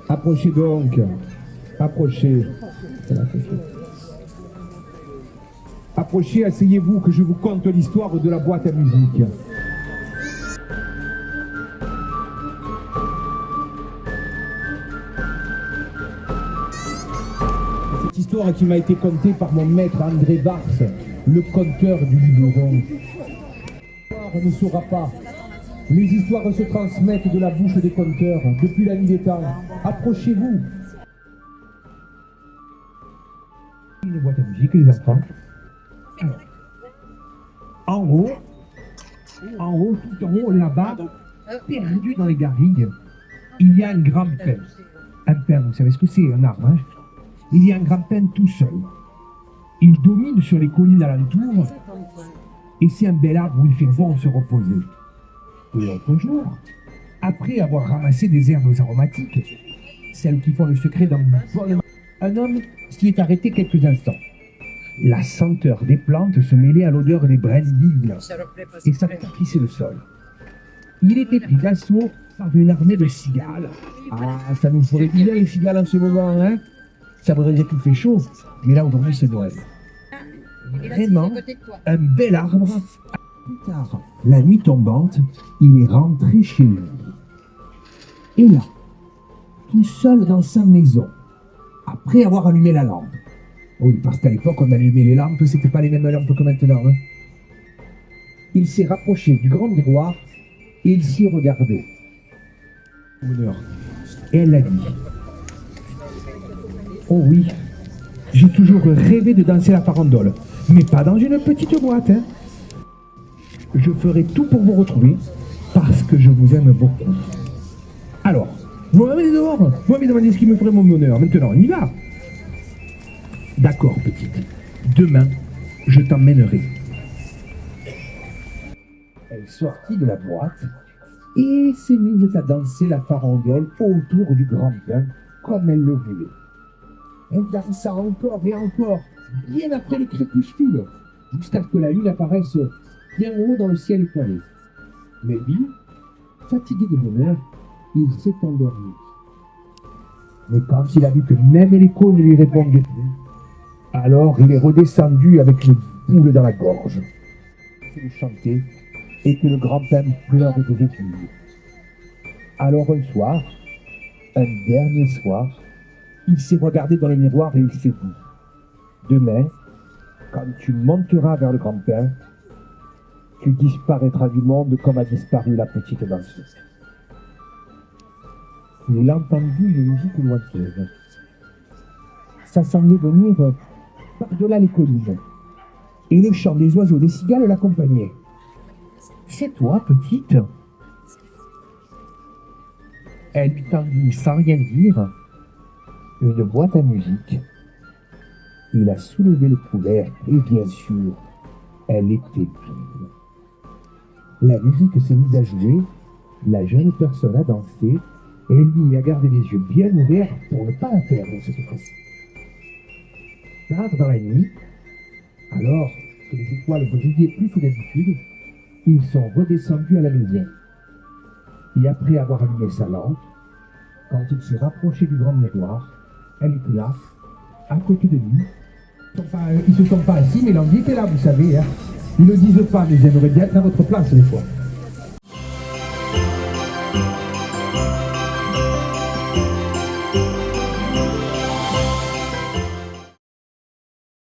Approchez donc. Approchez. Approchez, asseyez-vous que je vous conte l'histoire de la boîte à musique. Cette histoire qui m'a été contée par mon maître André Bars, le conteur du Luberon. L'histoire ne saura pas. Les histoires se transmettent de la bouche des conteurs depuis la nuit des temps. Approchez-vous. Une boîte à musique, les enfants. Alors, en haut, tout en haut, là-bas, perdu dans les garrigues, il y a un grand pin. Un pin, vous savez ce que c'est, un arbre, hein? Il y a un grand pin tout seul. Il domine sur les collines alentours, et c'est un bel arbre où il fait bon se reposer. Et l'autre jour, après avoir ramassé des herbes aromatiques, celles qui font le secret d'un bon... Un homme s'y est arrêté quelques instants. La senteur des plantes se mêlait à l'odeur des brindilles et ça tapissait le sol. Il était pris d'assaut par une armée de cigales. Ah, ça nous ferait bien les cigales en ce moment, hein? Ça voudrait dire qu'il fait chaud, mais là aujourd'hui c'est Noël. Vraiment, un bel arbre. Plus tard, la nuit tombante, il est rentré chez lui. Et là, tout seul dans sa maison, après avoir allumé la lampe. Oui, parce qu'à l'époque, on allumait les lampes, c'était pas les mêmes lampes que maintenant. Hein. Il s'est rapproché du grand miroir et il s'y regardait. Et elle a dit: oh oui, j'ai toujours rêvé de danser la farandole, mais pas dans une petite boîte, hein. Je ferai tout pour vous retrouver, parce que je vous aime beaucoup. Alors, vous m'avez dehors, vous m'avez demandé ce qui me ferait mon bonheur. Maintenant, on y va. D'accord, petite. Demain, je t'emmènerai. Elle sortit de la boîte et s'est mise à danser la farandole autour du grand bain, comme elle le voulait. Elle dansa encore et encore, bien après le crépuscule, jusqu'à ce que la lune apparaisse bien haut dans le ciel étoilé. Mais lui, fatigué de bonheur, il s'est endormi. Mais quand il a vu que même l'écho ne lui répondait plus, alors il est redescendu avec une boule dans la gorge. Il chantait et que le grand-père pleurait de répit. Alors un soir, un dernier soir, il s'est regardé dans le miroir et il s'est dit: demain, quand tu monteras vers le grand-père, tu disparaîtras du monde comme a disparu la petite danseuse. Il a entendu une musique lointaine. Ça semblait venir par-delà les collines. Et le chant des oiseaux des cigales l'accompagnait. C'est toi, petite? Elle lui tendit sans rien dire une boîte à musique. Il a soulevé le couvert et bien sûr, elle était vide. La musique s'est mise à jouer, la jeune personne a dansé et lui a gardé les yeux bien ouverts pour ne pas la perdre cette fois-ci. Tard dans la nuit, alors que les étoiles brillaient plus que d'habitude, ils sont redescendus à la maison. Et après avoir allumé sa lampe, quand il s'est rapproché du grand miroir, elle était là, à côté de lui. Ils se sont pas assis, mais l'envie était là, vous savez. Hein. Ils ne le disent pas, mais j'aimerais bien être à votre place des fois.